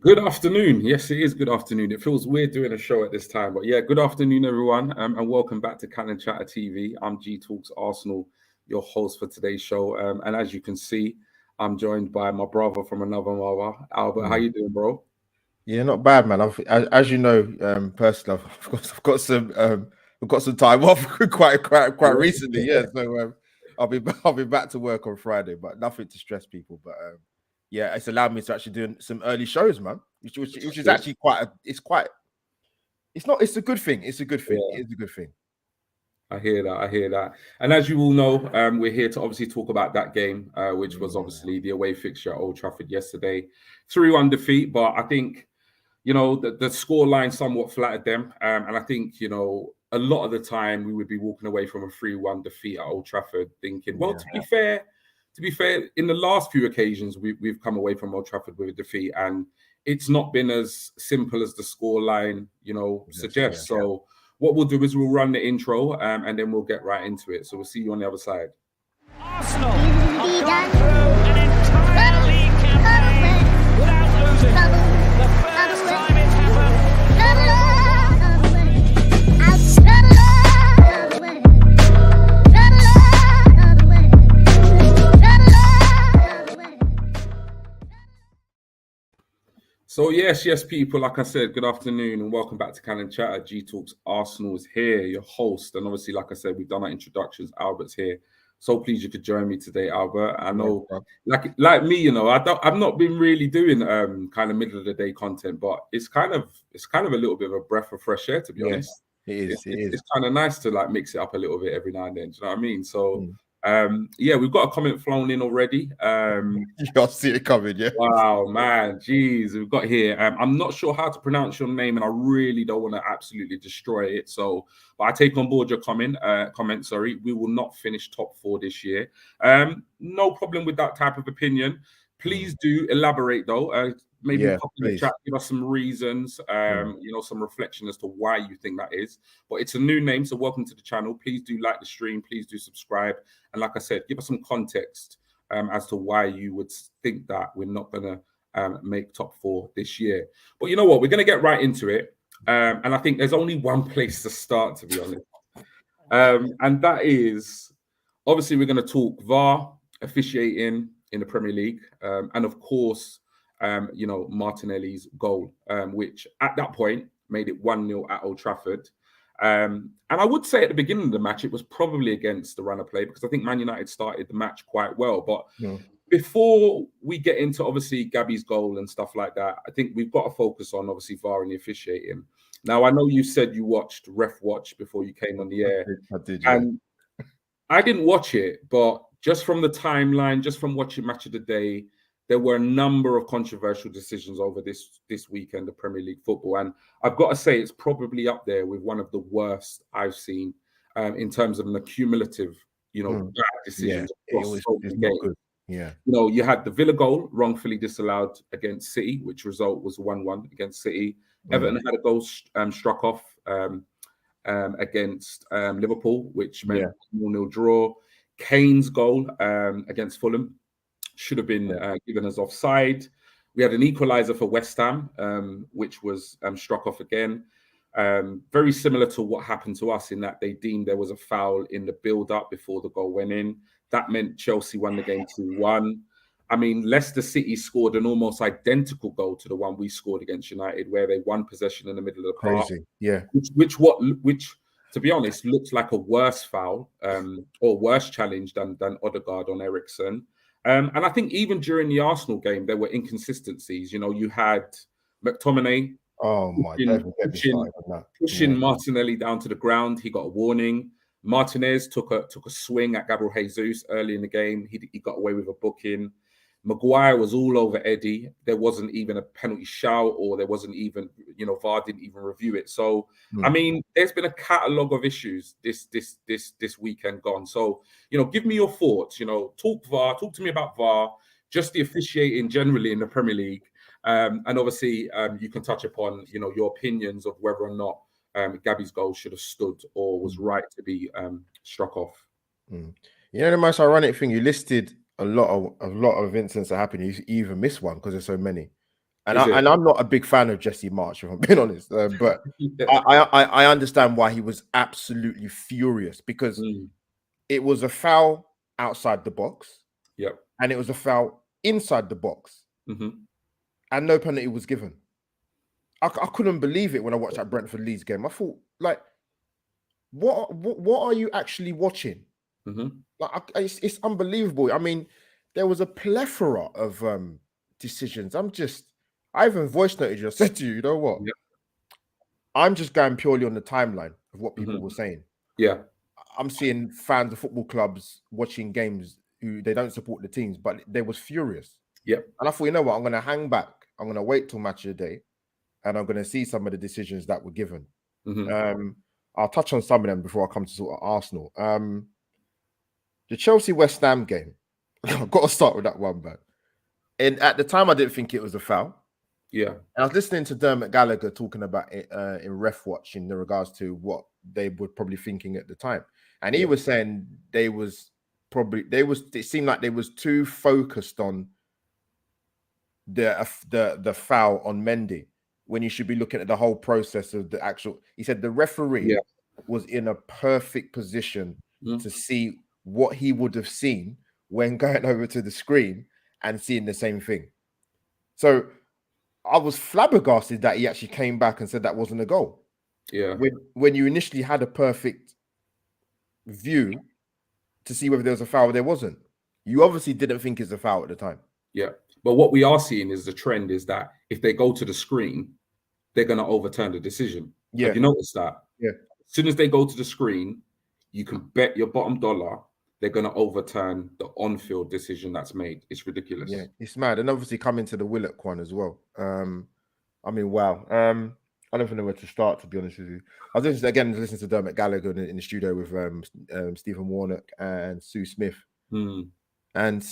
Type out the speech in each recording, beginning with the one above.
Good afternoon. Yes, it is good afternoon. It feels weird doing a show at this time, but yeah, good afternoon, everyone, and welcome back to Cannon Chatter TV. I'm GTalksArsenal, your host for today's show, and as you can see, I'm joined by my brother from another mother, Albert. How Mm. you doing, bro? Yeah, not bad, man. As you know, personally, I've got some time off quite recently. Yeah, so I'll be back to work on Friday, but nothing to stress people. But yeah, it's allowed me to actually do some early shows, man, which is actually it's a good thing. It's a good thing. Yeah. It is a good thing. I hear that. I hear that. And as you all know, we're here to obviously talk about that game, which was Yeah, obviously the away fixture at Old Trafford yesterday. 3-1 defeat, but I think the score line somewhat flattered them. And I think, a lot of the time we would be walking away from a 3-1 defeat at Old Trafford thinking, well, yeah, to be fair, in the last few occasions, we've come away from Old Trafford with a defeat. And it's not been as simple as the score line, yes, yeah. suggests. So what we'll do is we'll run the intro and then we'll get right into it. So we'll see you on the other side. Arsenal have gone through an entire league campaign without losing. The first time it's happened. So yes, people, like I said, good afternoon and welcome back to Cannon Chatter. G Talks Arsenal is here, your host. And obviously, like I said, we've done our introductions. Albert's here. So pleased you could join me today, Albert. I know, like me, I've not been really doing kind of middle of the day content, but it's kind of a little bit of a breath of fresh air, to be honest. It is. It's kind of nice to like mix it up a little bit every now and then. Do you know what I mean? So Mm. we've got a comment flown in already. I'll see it coming. Yeah. Wow, man, geez, we've got here. I'm not sure how to pronounce your name, and I really don't want to absolutely destroy it. So, but I take on board your comment. Sorry, we will not finish top 4 this year. No problem with that type of opinion. Please do elaborate though. Maybe Yeah, pop in the please. chat, give us some reasons. Some reflection as to why you think that is. But it's a new name, so welcome to the channel. Please do like the stream. Please do subscribe, and like I said, give us some context. As to why you would think that we're not going to make top 4 this year. But you know what? We're going to get right into it. And I think there's only one place to start, to be honest. And that is, obviously, we're going to talk VAR, officiating in the Premier League. And of course, Martinelli's goal, which at that point made it 1-0 at Old Trafford. And I would say at the beginning of the match, it was probably against the run of play because I think Man United started the match quite well. But before we get into obviously Gabby's goal and stuff like that, I think we've got to focus on obviously VAR and the officiating. Now, I know you said you watched Ref Watch before you came on the air. I did, yeah. And I didn't watch it, but just from the timeline, just from watching Match of the Day, there were a number of controversial decisions over this weekend of Premier League football. And I've got to say, it's probably up there with one of the worst I've seen in terms of an accumulative, bad decisions. Yeah, it's not good. Yeah. You had the Villa goal wrongfully disallowed against City, which result was 1-1 against City. Everton had a goal struck off against Liverpool, which meant 0-0 draw. Kane's goal against Fulham should have been given as offside. We had an equaliser for West Ham, which was struck off again. Very similar to what happened to us in that they deemed there was a foul in the build-up before the goal went in. That meant Chelsea won the game 2-1. I mean, Leicester City scored an almost identical goal to the one we scored against United, where they won possession in the middle of the park. Crazy, yeah. Which, to be honest, looks like a worse foul or worse challenge than Odegaard on Eriksen. And I think even during the Arsenal game, there were inconsistencies. You had McTominay pushing Martinelli down to the ground. He got a warning. Martinez took a swing at Gabriel Jesus early in the game. He got away with a booking. Maguire was all over Eddie. There wasn't even a penalty shout, or there wasn't even, VAR didn't even review it. So, I mean, there's been a catalogue of issues this weekend gone. So, give me your thoughts. Talk VAR. Talk to me about VAR. Just the officiating generally in the Premier League, and obviously you can touch upon your opinions of whether or not Gabby's goal should have stood or was right to be struck off. The most ironic thing, you listed a lot of incidents that happen. You even miss one because there's so many. And I'm not a big fan of Jesse Marsch, if I'm being honest. But Yeah. I understand why he was absolutely furious, because it was a foul outside the box. Yep. And it was a foul inside the box. And no penalty was given. I couldn't believe it when I watched that Brentford Leeds game. I thought, like, what are you actually watching? Like, it's unbelievable. I mean, there was a plethora of decisions. I even voice noted you. I said to you, you know what? Yep. I'm just going purely on the timeline of what people were saying. Yeah. I'm seeing fans of football clubs watching games who they don't support the teams, but they was furious. Yeah. And I thought, you know what? I'm going to hang back. I'm going to wait till match of the day, and I'm going to see some of the decisions that were given. I'll touch on some of them before I come to sort of Arsenal. The Chelsea-West Ham game. I've got to start with that one, man. And at the time, I didn't think it was a foul. Yeah. And I was listening to Dermot Gallagher talking about it in Ref Watch in regards to what they were probably thinking at the time. And he was saying it seemed like they was too focused on the foul on Mendy, when you should be looking at the whole process of the actual. He said the referee was in a perfect position to see what he would have seen when going over to the screen and seeing the same thing. So I was flabbergasted that he actually came back and said that wasn't a goal. Yeah. When you initially had a perfect view to see whether there was a foul, there wasn't. You obviously didn't think it's a foul at the time. Yeah. But what we are seeing is the trend is that if they go to the screen, they're going to overturn the decision. Yeah. Have you noticed that? Yeah. As soon as they go to the screen, you can bet your bottom dollar they're going to overturn the on-field decision that's made. It's ridiculous. Yeah, it's mad. And obviously coming to the Willock one as well. I mean, wow. I don't even know where to start, to be honest with you. I was listening to Dermot Gallagher in the studio with Stephen Warnock and Sue Smith. And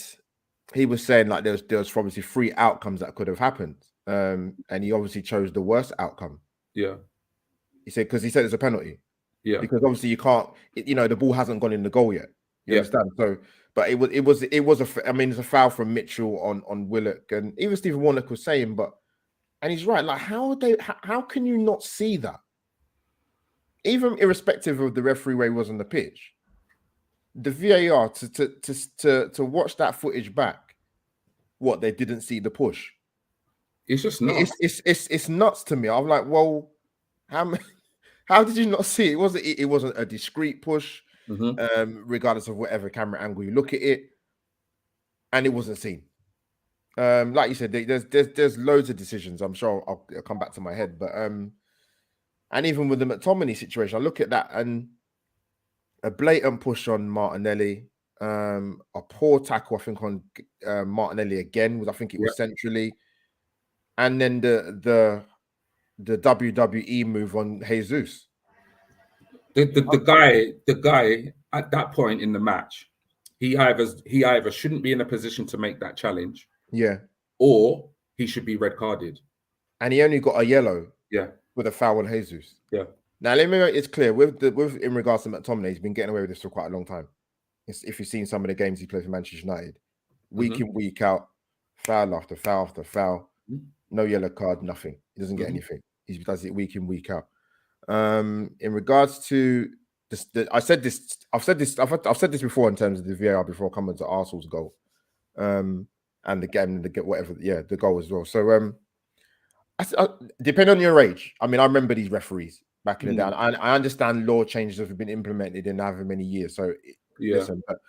he was saying like there was obviously 3 outcomes that could have happened. And he obviously chose the worst outcome. Yeah. He said it's a penalty. Yeah. Because obviously you can't, the ball hasn't gone in the goal yet. You understand? So, but it's a foul from Mitchell on Willock, and even Stephen Warnock was saying, and he's right. Like, how can you not see that? Even irrespective of the referee where he was on the pitch, the VAR to watch that footage back, they didn't see the push. It's just nuts. It's nuts to me. I'm like, well, how did you not see it? It wasn't a discreet push. Regardless of whatever camera angle you look at it, and it wasn't seen. Like you said, there's loads of decisions. I'm sure I'll come back to my head, but and even with the McTominay situation, I look at that and a blatant push on Martinelli, a poor tackle I think on Martinelli again. I think it was centrally, and then the WWE move on Jesus. The guy at that point in the match, he either shouldn't be in a position to make that challenge, or he should be red carded. And he only got a yellow, with a foul on Jesus. Yeah. Now let me make it clear with in regards to McTominay, he's been getting away with this for quite a long time. If you've seen some of the games he plays for Manchester United, week in, week out, foul after foul after foul, no yellow card, nothing. He doesn't get anything. He does it week in, week out. In regards to this, I've said this before in terms of the VAR before coming to Arsenal's goal, and the goal as well. So, depending on your age, I mean, I remember these referees back in the day. I understand law changes have been implemented in however many years. So, listen, but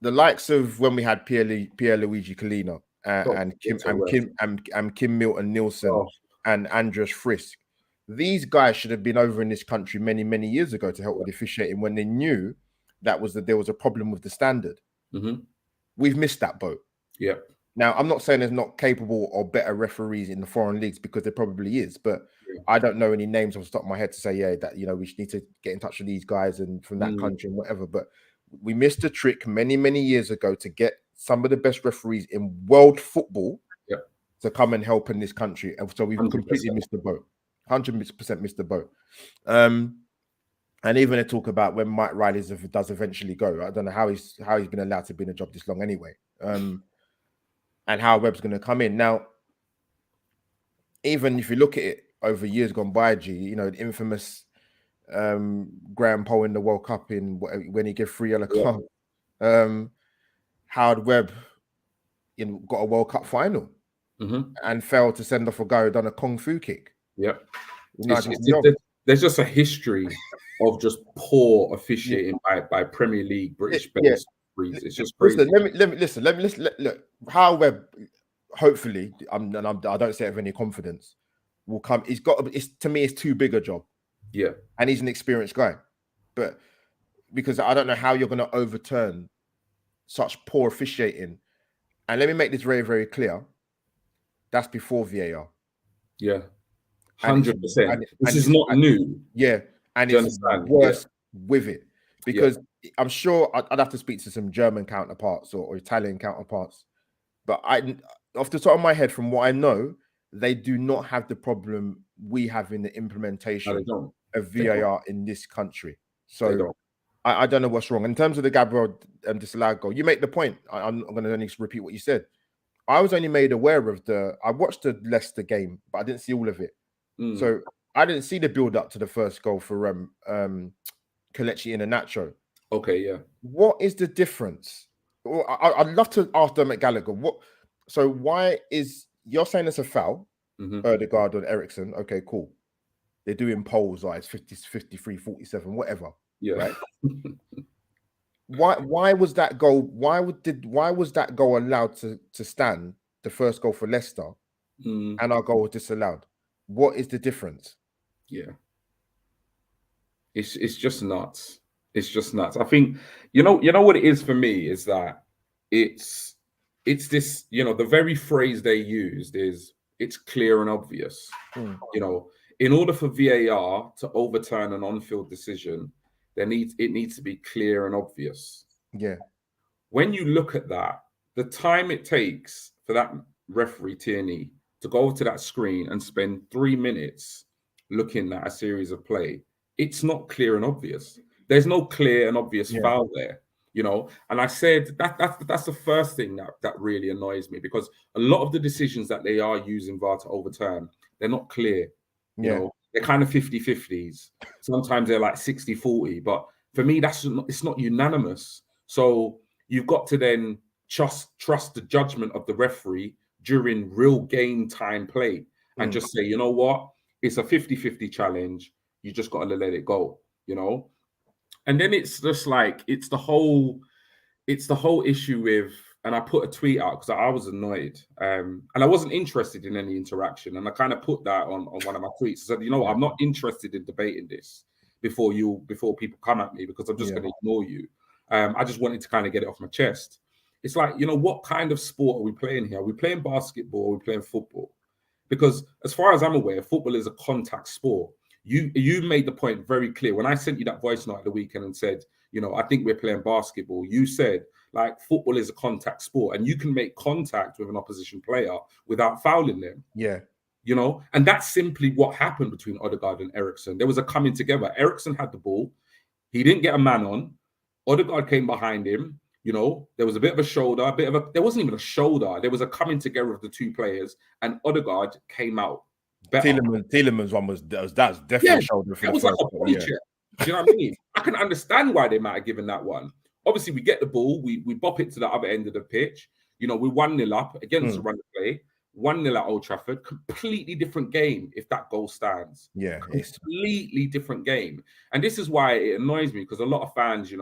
the likes of when we had Pierluigi Collina and Kim Milton-Nielsen and Andreas Frisk. These guys should have been over in this country many, many years ago to help with officiating when they knew that there was a problem with the standard. We've missed that boat. Yeah. Now, I'm not saying there's not capable or better referees in the foreign leagues, because there probably is, but I don't know any names off the top of my head to say, that, we need to get in touch with these guys and from that country and whatever. But we missed a trick many, many years ago to get some of the best referees in world football to come and help in this country. And so we've 100%. Completely missed the boat. 100% missed the boat. And even they talk about when Mike Riley does eventually go. I don't know how he's been allowed to be in a job this long anyway. And how Webb's going to come in. Now, even if you look at it over years gone by, G, you know, the infamous Graham Poe in the World Cup when he gave 3 yellow cards. Howard Webb got a World Cup final and failed to send off a guy who done a kung fu kick. Yeah. There's just a history of just poor officiating by Premier League British-based referees. It's just crazy. Listen, let me look. Howard Webb, hopefully, I don't say it with any confidence, will come. To me, it's too big a job. Yeah. And he's an experienced guy. But because I don't know how you're going to overturn such poor officiating. And let me make this very, very clear. That's before VAR. Yeah. 100%. This is not new. Yeah. And it's worse with it. Because I'm sure I'd have to speak to some German counterparts or Italian counterparts. But off the top of my head, from what I know, they do not have the problem we have in the implementation of VAR in this country. So I don't know what's wrong. In terms of the Gabriel disallowed goal, you make the point. I'm going to only repeat what you said. I was only made aware of I watched the Leicester game, but I didn't see all of it. So I didn't see the build up to the first goal for Kelechi Iheanacho. Okay, yeah. What is the difference? Well, I'd love to ask Dermot Gallagher. So why is you're saying it's a foul? Ødegaard and Eriksen. Okay, cool. They're doing polls, like it's 50, 53, 47, whatever. Yeah. Right. Why was that goal? Why was that goal allowed to stand? The first goal for Leicester, and our goal was disallowed. What is the difference? Yeah. It's just nuts. It's just nuts. I think you know what it is for me is that it's this, the very phrase they used is it's clear and obvious. In order for VAR to overturn an on-field decision, it needs to be clear and obvious. Yeah. When you look at that, the time it takes for that referee Tierney to go over to that screen and spend 3 minutes looking at a series of play, it's not clear and obvious. There's no clear and obvious foul there, And I said that's the first thing that really annoys me, because a lot of the decisions that they are using VAR to overturn, they're not clear. They're kind of 50-50s. Sometimes they're like 60-40. But for me, it's not unanimous. So you've got to then trust the judgment of the referee during real game time play and just say, you know what? It's a 50-50 challenge. You just got to let it go, And then it's just like, it's the whole issue with, and I put a tweet out because I was annoyed, and I wasn't interested in any interaction. And I kind of put that on one of my tweets. I said, I'm not interested in debating this before people come at me, because I'm just going to ignore you. I just wanted to kind of get it off my chest. It's like, what kind of sport are we playing here? Are we playing basketball? Are we playing football? Because as far as I'm aware, football is a contact sport. You made the point very clear. When I sent you that voice note at the weekend and said, I think we're playing basketball, you said, like, football is a contact sport and you can make contact with an opposition player without fouling them. Yeah. And that's simply what happened between Ødegaard and Eriksen. There was a coming together. Eriksen had the ball. He didn't get a man on. Ødegaard came behind him. There was a bit of a shoulder, there wasn't even a shoulder. There was a coming together of the two players, and Ødegaard came out better. Tielemans one was definitely a shoulder. That was like a body check. Do you know what I mean? I can understand why they might have given that one. Obviously, we get the ball, we bop it to the other end of the pitch. We're 1-0 up against the run of play. 1-0 at Old Trafford. Completely different game if that goal stands. Yeah, completely different game. And this is why it annoys me, because a lot of fans,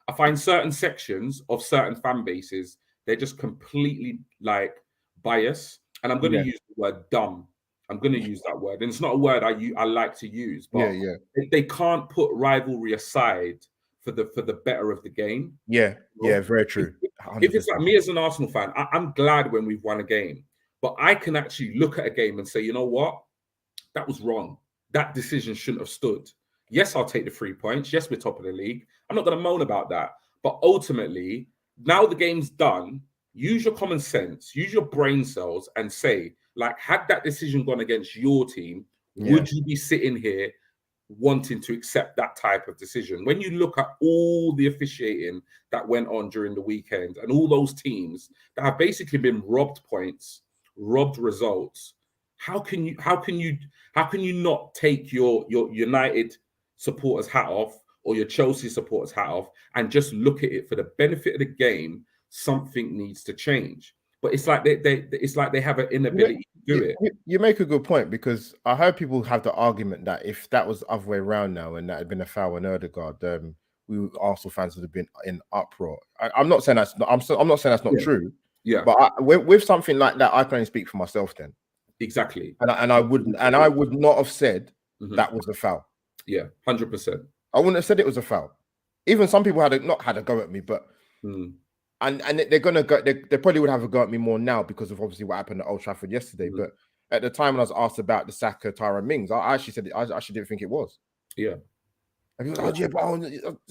I find certain sections of certain fan bases, they're just completely like biased. And I'm going to use the word dumb. I'm going to use that word. And it's not a word I like to use, but they can't put rivalry aside for the better of the game. Yeah, very true. 100%. If it's like me as an Arsenal fan, I'm glad when we've won a game, but I can actually look at a game and say, you know what? That was wrong. That decision shouldn't have stood. Yes, I'll take the 3 points. Yes, we're top of the league. I'm not going to moan about that. But ultimately, now the game's done, use your common sense, use your brain cells and say, like, had that decision gone against your team, would you be sitting here wanting to accept that type of decision? When you look at all the officiating that went on during the weekend and all those teams that have basically been robbed points robbed results, how can you not take your United supporters hat off or your Chelsea supporters hat off and just look at it for the benefit of the game? Something needs to change. But it's like they have an inability to do it. You make a good point, because I heard people have the argument that if that was the other way around now and that had been a foul on Odegaard, Arsenal fans would have been in uproar. I'm not saying that's not. I'm not saying that's not true. Yeah. But with something like that, I can only speak for myself then. Exactly. And I would not have said that was a foul. Yeah, 100%. I wouldn't have said it was a foul. Even some people not had a go at me, but and they're gonna go. They probably would have a go at me more now because of obviously what happened at Old Trafford yesterday. But at the time when I was asked about the Saka Tyrone Mings, I actually said I actually didn't think it was. Yeah. I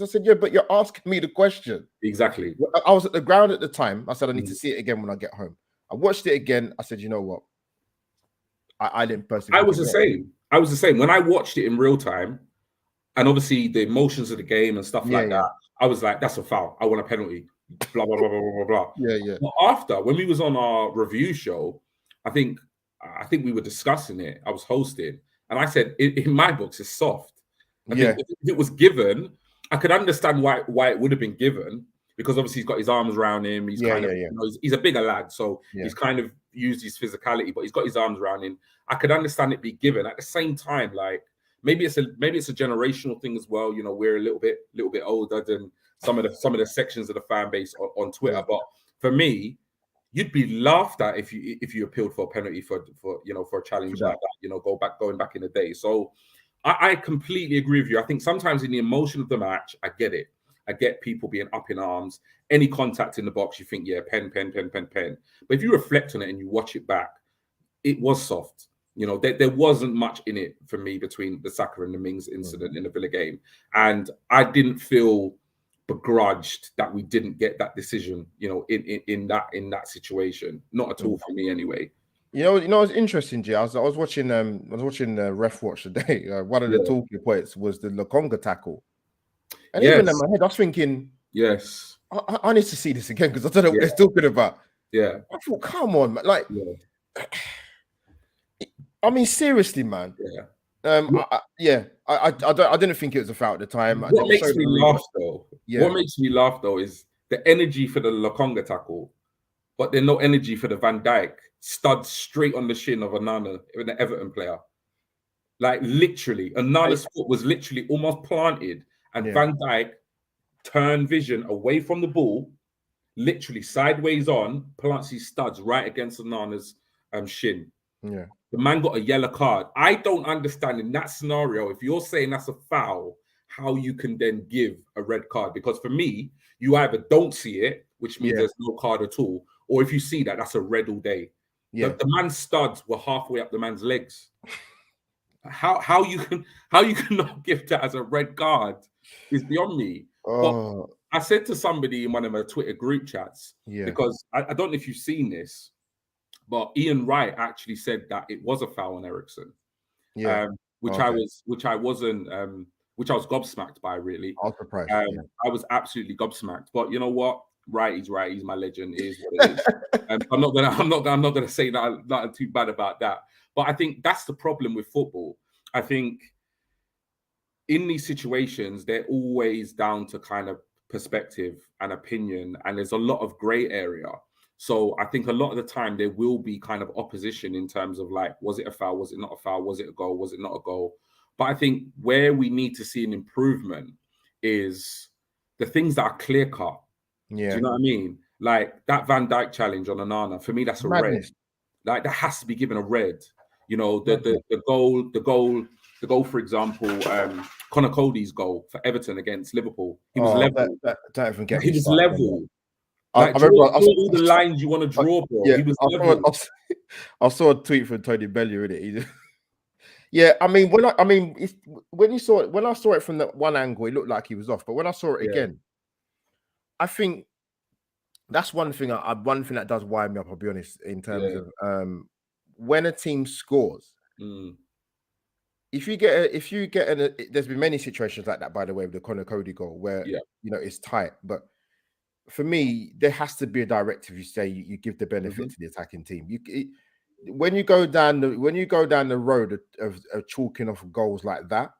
said, yeah, but you're asking me the question. Exactly. I was at the ground at the time. I said I need to see it again when I get home. I watched it again. I said, you know what? I didn't personally. I was the same. I was the same. When I watched it in real time, and obviously the emotions of the game and stuff like that, I was like, that's a foul. I want a penalty. Blah, blah, blah, blah, blah, blah. Yeah. But after, when we was on our review show, I think we were discussing it. I was hosting. And I said, in my books, it's soft. I think if it was given, I could understand why it would have been given, because obviously he's got his arms around him. He's kind of, you know, he's a bigger lad, so he's kind of used his physicality, but he's got his arms around him. I could understand it be given. At the same time, like maybe it's a generational thing as well. You know, we're a little bit older than some of the sections of the fan base on Twitter. But for me, you'd be laughed at if you appealed for a penalty for a challenge like that. You know, going back in the day. So I completely agree with you. I think sometimes in the emotion of the match, I get it. I get people being up in arms. Any contact in the box, you think, pen. But if you reflect on it and you watch it back, it was soft. You know, there wasn't much in it for me between the Saka and the Mings incident in the Villa game. And I didn't feel begrudged that we didn't get that decision, you know, in that situation. Not at all for me anyway. You know, it's interesting, G. I was watching Ref Watch today. One of the talking points was the Lokonga tackle. And even in my head, I was thinking, yes, I need to see this again because I don't know what they're talking about. Yeah. I thought, come on, man. Like, I mean, seriously, man. Yeah. I didn't think it was a foul at the time. What makes me laugh though is the energy for the Lokonga tackle, but there's no energy for the Van Dijk stud straight on the shin of Onana, the Everton player. Like literally, Onana's foot was literally almost planted, and Van Dijk turned vision away from the ball, literally sideways on, plants his studs right against Onana's shin. Yeah. The man got a yellow card. I don't understand in that scenario, if you're saying that's a foul, how you can then give a red card. Because for me, you either don't see it, which means there's no card at all, or if you see that, that's a red all day. Yeah. The man's studs were halfway up the man's legs. How you can not give that as a red card is beyond me. But I said to somebody in one of my Twitter group chats, because I don't know if you've seen this, but Ian Wright actually said that it was a foul on Eriksen, which I was gobsmacked by. Really, I was surprised. I was absolutely gobsmacked. But you know what? Right, he's right. He's my legend. It is what it is. I'm not gonna say that nothing too bad about that. But I think that's the problem with football. I think in these situations, they're always down to kind of perspective and opinion, and there's a lot of grey area. So I think a lot of the time there will be kind of opposition in terms of like, was it a foul? Was it not a foul? Was it a goal? Was it not a goal? But I think where we need to see an improvement is the things that are clear cut. Yeah. Do you know what I mean? Like that Van Dijk challenge on Onana, for me, that's a red. Like that has to be given a red. You know, the goal, for example, Conor Cody's goal for Everton against Liverpool. He was level. Don't even get he was level. Like, draw all the lines you want to draw, bro. Yeah, he was level. I saw a tweet from Tony Bellew in it. Yeah, I mean, when I saw it from the one angle, it looked like he was off. But when I saw it again, I think that's one thing that does wire me up. I'll be honest, in terms of when a team scores. If you get there's been many situations like that, by the way, with the Conor Cody goal where you know it's tight, but for me, there has to be a directive. You say you give the benefit to the attacking team. when you go down the road of chalking off goals like that,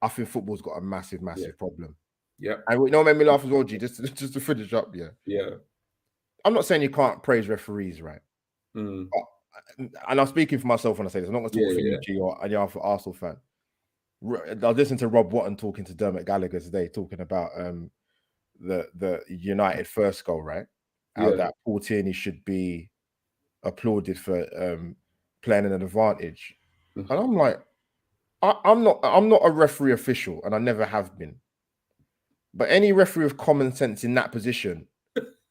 I think football's got a massive problem. Yeah. And you know what made me laugh as well, G, just to finish up, Yeah. I'm not saying you can't praise referees, right? Mm. And I'm speaking for myself when I say this. I'm not going to talk for you, G, or any other Arsenal fan. I was listening to Rob Watton talking to Dermot Gallagher today, talking about the United first goal, right? How that Paul Tierney should be applauded for playing an advantage. And I'm like, I'm not a referee official, and I never have been. But any referee with common sense in that position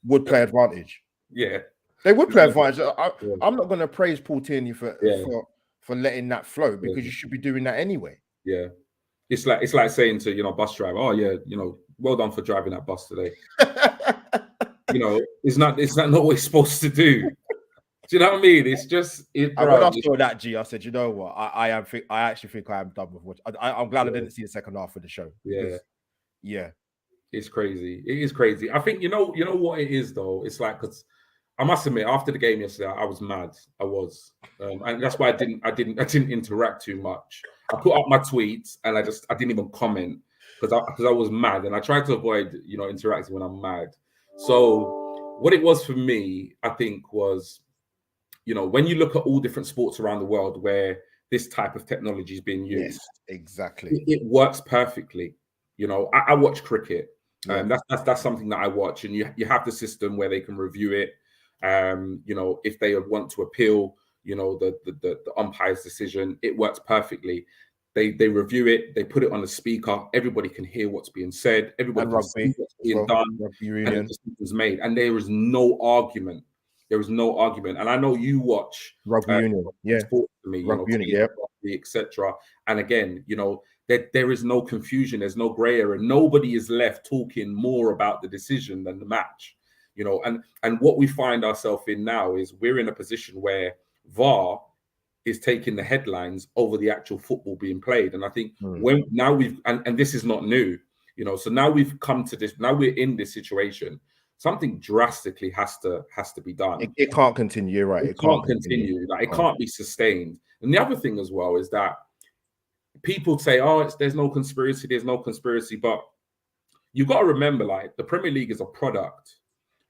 would play advantage. Yeah, they would play advantage. I'm not going to praise Paul Tierney for letting that flow, because you should be doing that anyway. Yeah, it's like saying to bus driver, oh yeah, well done for driving that bus today. It's not what we're supposed to do. Do you know what I mean? It's just when I saw that, G, I said, you know what? I actually think I am done with watching. I'm glad I didn't see the second half of the show. Yeah. It's crazy. It is crazy. I think you know what it is though. It's like, because I must admit, after the game yesterday, I was mad. I was, and that's why I didn't interact too much. I put up my tweets and I didn't even comment because I was mad, and I try to avoid interacting when I'm mad. So what it was for me, I think, was when you look at all different sports around the world where this type of technology is being used, exactly, it works perfectly. I watch cricket. That's something that I watch, and you have the system where they can review it. If they want to appeal, the umpire's decision, it works perfectly. They review it, they put it on the speaker, everybody can hear what's being said, everybody can see what's being done, and the decision is made, and there is no argument. There is no argument. And I know you watch rugby union, sport to me, rugby union, etc. And again, there is no confusion, there's no grey area. Nobody is left talking more about the decision than the match. And what we find ourselves in now is we're in a position where VAR is taking the headlines over the actual football being played. And I think and this is not new, so now we've come to this, now we're in this situation. Something drastically has to be done. It can't continue, right? It can't continue. Like, it can't be sustained. And the other thing as well is that people say, oh, there's no conspiracy, but you've got to remember, like, the Premier League is a product,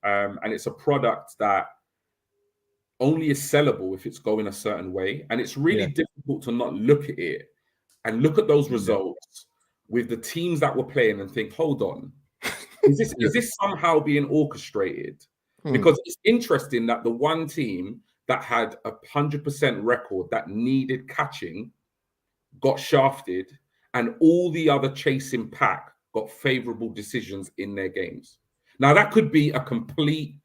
and it's a product that only is sellable if it's going a certain way. And it's really difficult to not look at it and look at those results with the teams that were playing and think, hold on, is this somehow being orchestrated? Because it's interesting that the one team that had 100% record that needed catching got shafted, and all the other chasing pack got favorable decisions in their games. Now, that could be a complete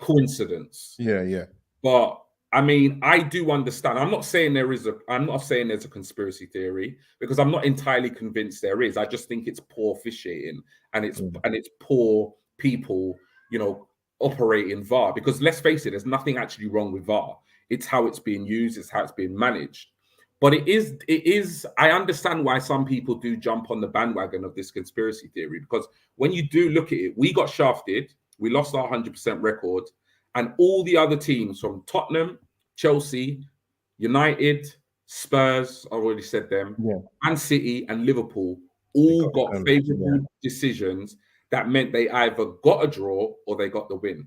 coincidence. Yeah. But I mean, I do understand. I'm not saying there's a conspiracy theory, because I'm not entirely convinced there is. I just think it's poor officiating, and it's poor people, operating VAR. Because let's face it, there's nothing actually wrong with VAR. It's how it's being used, it's how it's being managed. But it is. I understand why some people do jump on the bandwagon of this conspiracy theory, because when you do look at it, we got shafted, we lost our 100% record. And all the other teams from Tottenham, Chelsea, United, Spurs, I already said them, Man City and Liverpool all got favourable decisions that meant they either got a draw or they got the win.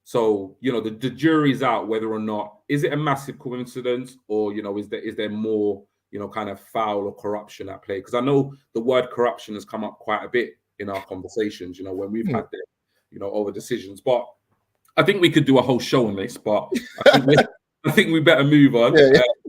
So, the jury's out whether or not, is it a massive coincidence, or, is there more, kind of foul or corruption at play? Because I know the word corruption has come up quite a bit in our conversations, when we've had them, over decisions. But I think we could do a whole show on this, but I think we better move on,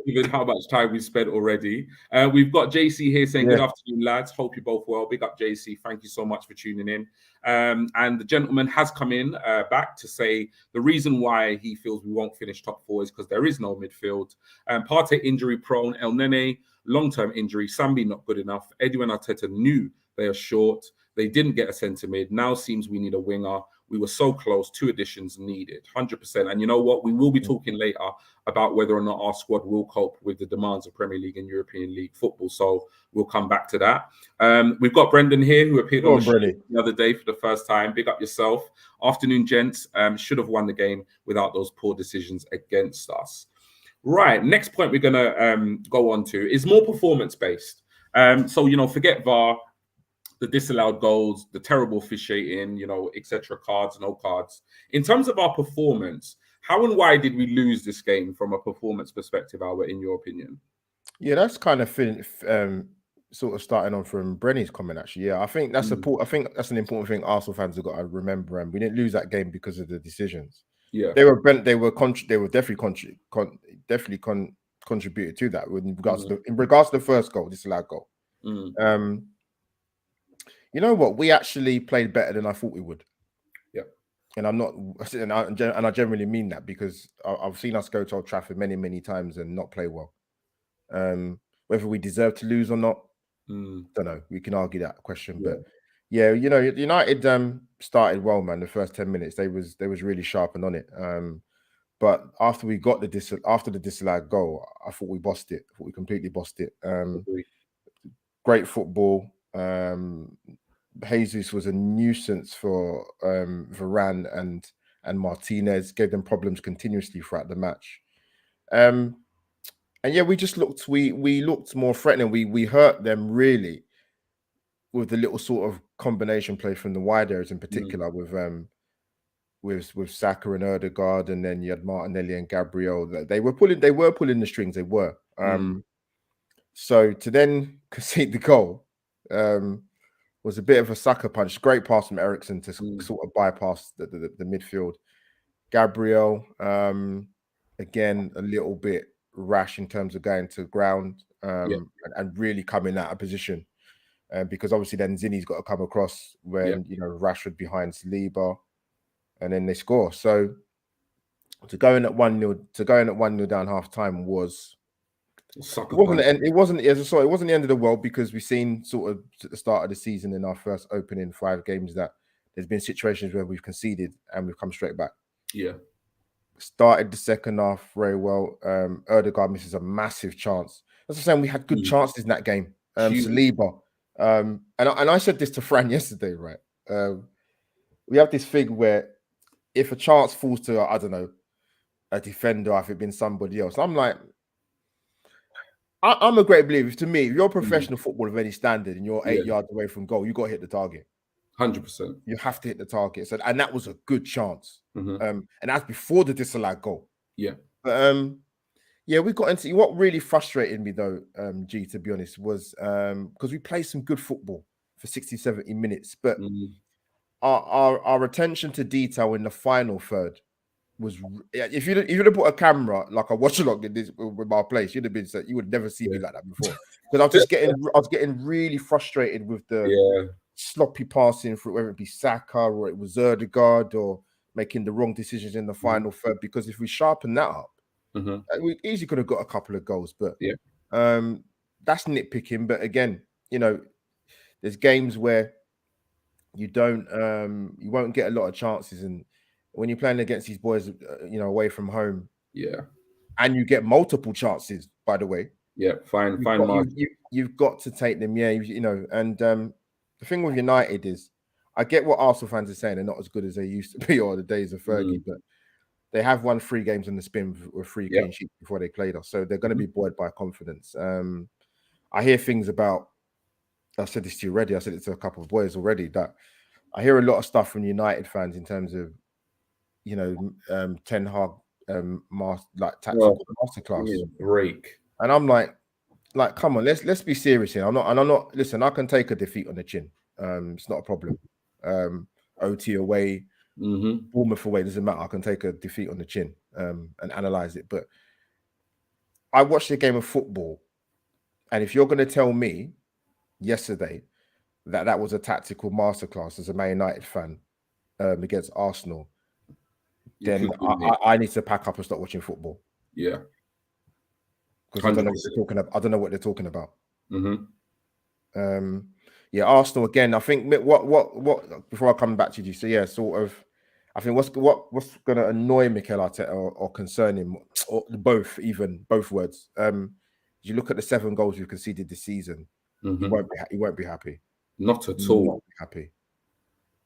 given how much time we've spent already. We've got JC here saying, good afternoon, lads. Hope you're both well. Big up, JC. Thank you so much for tuning in. And the gentleman has come in back to say the reason why he feels we won't finish top four is because there is no midfield. Partey injury prone, El Nene, long-term injury, Sambi not good enough. Edwin Arteta knew they are short. They didn't get a centre mid. Now seems we need a winger. We were so close. 2 additions needed, 100%. And you know what? We will be talking later about whether or not our squad will cope with the demands of Premier League and European League football. So we'll come back to that. We've got Brendan here, who appeared on the show the other day for the first time. Big up yourself. Afternoon, gents. Should have won the game without those poor decisions against us. Right. Next point we're going to go on to is more performance-based. So, you know, forget VAR, the disallowed goals, the terrible officiating, you know, etc. Cards, no cards. In terms of our performance, how and why did we lose this game from a performance perspective, Albert, in your opinion? Yeah, that's kind of sort of starting on from Brenny's comment, actually. Yeah, I think that's I think that's an important thing Arsenal fans have got to remember. And we didn't lose that game because of the decisions. Yeah, they were definitely contributed to that in regards to the first goal, disallowed goal. You know what? We actually played better than I thought we would. Yeah. And I generally mean that, because I've seen us go to Old Trafford many, many times and not play well. Whether we deserve to lose or not, don't know. We can argue that question. But yeah, you know, United started well, man. The first 10 minutes, they was really sharp and on it. But after we got the disallowed goal, I thought we bossed it. I thought we completely bossed it. Great football. Jesus was a nuisance for Varane and Martinez, gave them problems continuously throughout the match. And yeah, we just looked more threatening. We hurt them really with the little sort of combination play from the wide areas, in particular with Saka and Ødegaard, and then you had Martinelli and Gabriel. They were pulling the strings. They were. So to then concede the goal was a bit of a sucker punch. Great pass from Eriksen to sort of bypass the midfield. Gabriel, again, a little bit rash in terms of going to ground and really coming out of position. Because obviously then Zinni's got to come across when, you know, Rashford behind Saliba, and then they score. So to go in at 1-0 down half time was... It wasn't the end of the world, because we've seen sort of at the start of the season in our first opening 5 games that there's been situations where we've conceded and we've come straight back. Yeah. Started the second half very well. Ødegaard misses a massive chance. As I'm saying, we had good chances in that game. Saliba. And I said this to Fran yesterday, right? We have this thing where if a chance falls to, I don't know, a defender, or if it'd been somebody else, I'm like, I'm a great believer. To me, if you're a professional footballer of any standard and you're 8 yards away from goal, you got to hit the target. 100%. You have to hit the target. So, and that was a good chance. And that's before the disallowed goal. Yeah. But yeah, we got into what really frustrated me though, G, to be honest, was because we played some good football for 60, 70 minutes, but our attention to detail in the final third was, if you'd have put a camera like a watch along in this with my place, you'd have been said you would never see me like that before. Because I was getting really frustrated with the sloppy passing through, whether it be Saka or it was Ødegaard, or making the wrong decisions in the final third. Because if we sharpen that up, we easily could have got a couple of goals. But that's nitpicking. But again, you know, there's games where you won't get a lot of chances, and when you're playing against these boys, you know, away from home, and you get multiple chances, by the way, you've got to take them, you know. And the thing with United is, I get what Arsenal fans are saying, they're not as good as they used to be, or the days of Fergie, but they have won 3 games in the spin with 3 clean sheets before they played us, so they're going to be buoyed by confidence. I hear things about, I said this to you already, I said it to a couple of boys already, that I hear a lot of stuff from United fans in terms of, you know, Ten Hag tactical masterclass break, and I'm like, come on, let's be serious here. I'm not. Listen, I can take a defeat on the chin. It's not a problem. OT away, Bournemouth away, doesn't matter. I can take a defeat on the chin and analyze it. But I watched a game of football, and if you're going to tell me yesterday that was a tactical masterclass as a Man United fan against Arsenal, then I need to pack up and start watching football. Yeah, because I don't know what they're talking about. I don't know what they're talking about. Yeah, Arsenal again. I think what before I come back to you, so yeah, sort of I think what's going to annoy Mikel Arteta or concern him, or both words. You look at the 7 goals we've conceded this season. He won't be happy. Not at all. Not happy.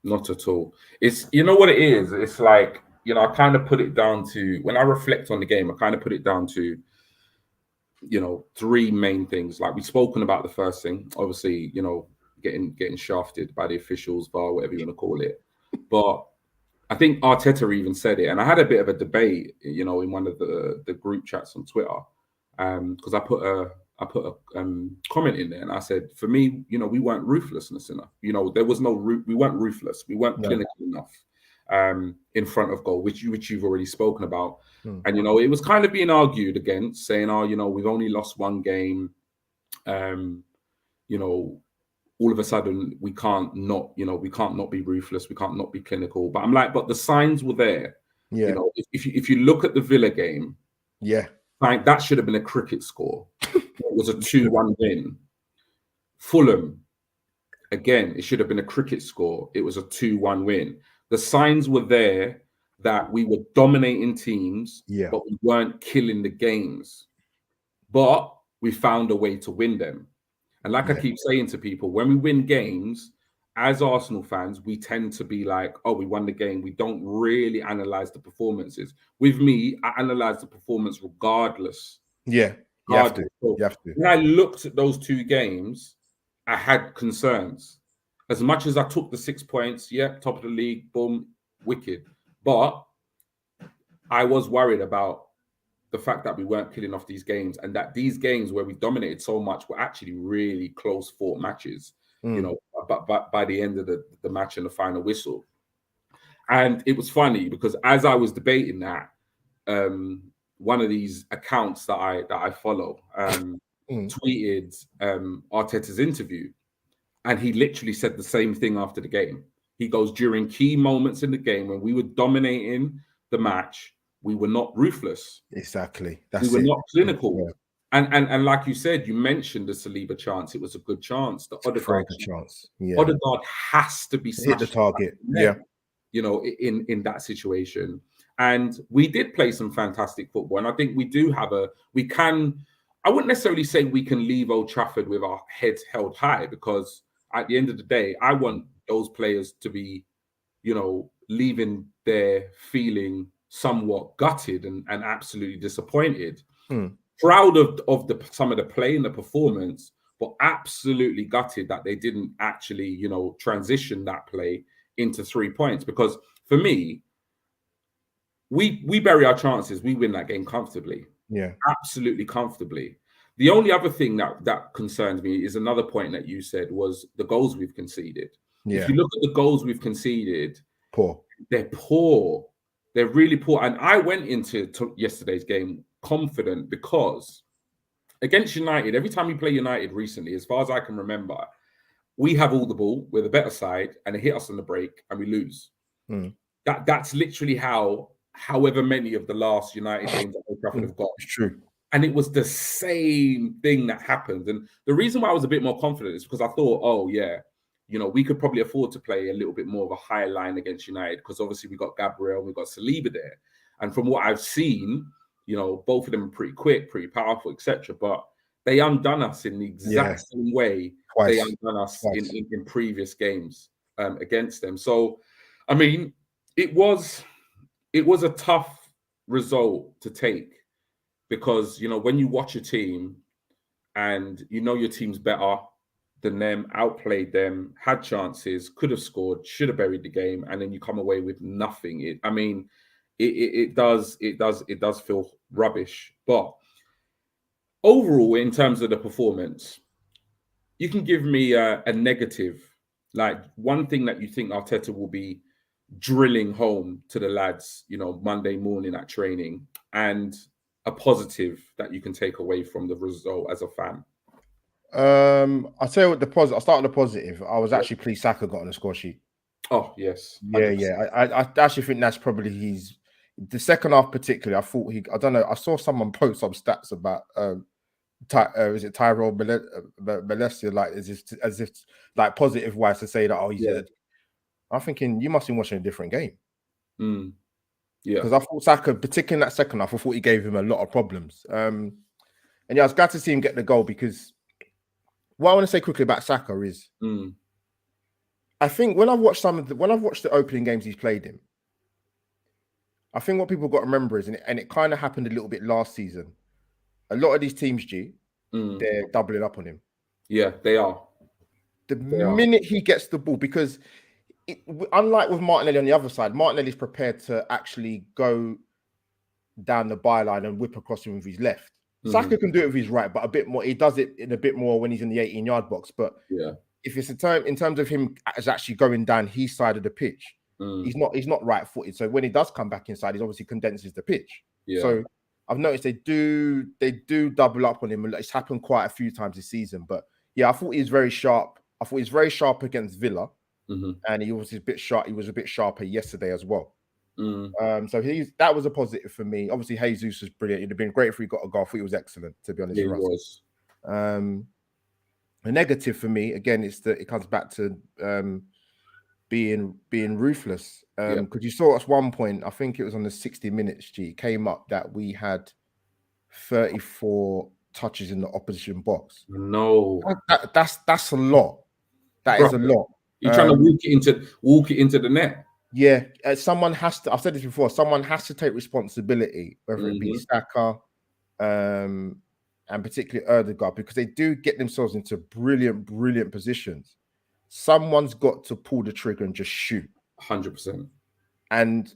Not at all. It's, you know what it is? It's like, you know, I kind of put it down to, when I reflect on the game, I kind of put it down to, you know, 3 main things. Like, we've spoken about the first thing, obviously, you know, getting shafted by the officials, VAR, whatever you want to call it. But I think Arteta even said it, and I had a bit of a debate, you know, in one of the group chats on Twitter, because I put a comment in there, and I said, for me, you know, we weren't ruthlessness enough. You know, there was no we weren't ruthless. We weren't clinical enough in front of goal, which you've already spoken about. And, you know, it was kind of being argued against, saying, oh, you know, we've only lost 1 game. You know, all of a sudden we can't not be ruthless. We can't not be clinical. But I'm like, but the signs were there. Yeah. You know, if you look at the Villa game, like, that should have been a cricket score. It was a 2-1 win. Fulham, again, it should have been a cricket score. It was a 2-1 win. The signs were there that we were dominating teams, but we weren't killing the games. But we found a way to win them. And like I keep saying to people, when we win games, as Arsenal fans, we tend to be like, oh, we won the game. We don't really analyze the performances. With me, I analyze the performance regardless. Yeah, you have to. When I looked at those 2 games, I had concerns. As much as I took the 6 points, top of the league, boom, wicked. But I was worried about the fact that we weren't killing off these games, and that these games where we dominated so much were actually really close fought matches, you know, but by the end of the match and the final whistle. And it was funny because as I was debating that, one of these accounts that I follow tweeted Arteta's interview, and he literally said the same thing after the game. He goes, during key moments in the game when we were dominating the match, we were not ruthless. Exactly. We were not clinical. Yeah. And like you said, you mentioned the Saliba chance. It was a good chance. The Odegaard chance. Odegaard has to be hit the target. Yeah. You know, in that situation. And we did play some fantastic football. And I think we do have I wouldn't necessarily say we can leave Old Trafford with our heads held high, because at the end of the day, I want those players to be, you know, leaving there feeling somewhat gutted and absolutely disappointed. Proud of some of the play and the performance, but absolutely gutted that they didn't actually, you know, transition that play into 3 points. Because for me, we bury our chances. We win that game comfortably. Yeah, absolutely comfortably. The only other thing that concerns me is another point that you said was the goals we've conceded. If you look at the goals we've conceded, they're poor. They're really poor. And I went into yesterday's game confident, because against United, every time we play United recently, as far as I can remember, we have all the ball, we're the better side, and they hit us on the break and we lose. That's literally however many of the last United games that Old Trafford have got. It's true. And it was the same thing that happened. And the reason why I was a bit more confident is because I thought, oh yeah, you know, we could probably afford to play a little bit more of a higher line against United, because obviously we got Gabriel, we got Saliba there. And from what I've seen, you know, both of them are pretty quick, pretty powerful, etc. But they undone us in the exact same way they undone us in previous games against them. So, I mean, it was a tough result to take, because, you know, when you watch a team and you know your team's better than them, outplayed them, had chances, could have scored, should have buried the game, and then you come away with nothing. It does feel rubbish. But overall, in terms of the performance, you can give me a negative, like one thing that you think Arteta will be drilling home to the lads, you know, Monday morning at training, and a positive that you can take away from the result as a fan. I'll tell you what, the positive. I'll start with the positive. I was actually pleased Saka got on the score sheet. Oh yes, 100%. Yeah. I actually think that's probably the second half particularly. I thought I don't know. I saw someone post some stats about is it Tyrell Balestia, like as if like positive wise to say that he's I'm thinking you must be watching a different game. Yeah. Because I thought Saka, particularly in that second half, I thought he gave him a lot of problems. And yeah, I was glad to see him get the goal, because what I want to say quickly about Saka is, I think when I've watched the opening games he's played in, I think what people got to remember is, and it kind of happened a little bit last season, a lot of these teams, they're doubling up on him. Yeah, they are. The minute he gets the ball, because unlike with Martinelli on the other side, Martinelli's prepared to actually go down the byline and whip across him with his left. Saka can do it with his right, but a bit more. He does it in a bit more when he's in the 18-yard box. But if it's in terms of him as actually going down his side of the pitch, he's not right-footed. So when he does come back inside, he obviously condenses the pitch. So I've noticed they do double up on him. It's happened quite a few times this season. But yeah, I thought he was very sharp. I thought he was very sharp against Villa, and he was a bit sharp. He was a bit sharper yesterday as well. So that was a positive for me. Obviously, Jesus was brilliant. It'd have been great if he got a goal. I thought he was excellent, to be honest. Yeah, he was. A negative for me, again, it comes back to being ruthless. Because you saw at one point, I think it was on the 60 minutes, it came up that we had 34 touches in the opposition box. No, that's a lot. That is a lot. You're trying to walk it into the net. Yeah, someone has to. I've said this before. Someone has to take responsibility, whether it be Saka, and particularly Erdegaard, because they do get themselves into brilliant positions. Someone's got to pull the trigger and just shoot. 100%. And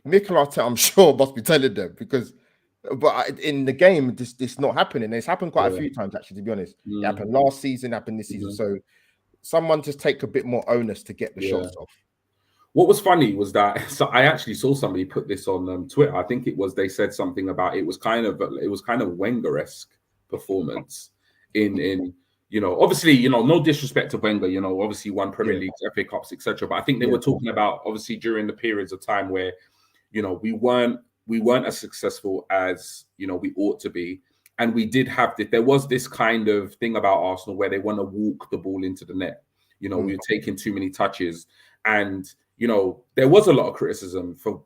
Mikel Arteta, I'm sure, must be telling them, but in the game, this not happening. It's happened quite a few times, actually, to be honest. It happened last season, happened this season. So someone just take a bit more onus to get the shots off. What was funny was that, so I actually saw somebody put this on Twitter. I think they said something about it was kind of Wenger-esque performance in obviously, no disrespect to Wenger, obviously won Premier Leagues, FA Cups, etc. But I think they were talking about, obviously, during the periods of time where, we weren't as successful as, we ought to be. And we did have there was this kind of thing about Arsenal where they want to walk the ball into the net. We were taking too many touches. And, there was a lot of criticism for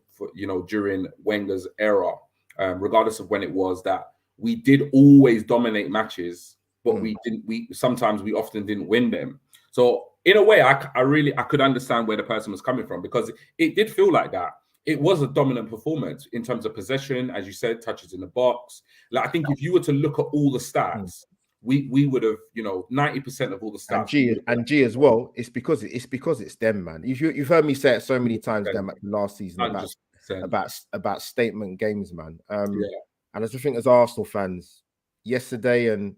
during Wenger's era, regardless of when it was, that we did always dominate matches, but we often didn't win them. So in a way, I could understand where the person was coming from, because it did feel like that. It was a dominant performance in terms of possession, as you said, touches in the box. Like, I think if you were to look at all the stats, we would have, 90% of all the stats. And G as well. It's because it's them, man. You've heard me say it so many times, them at the last season about statement games, man. And as I think, as Arsenal fans, yesterday and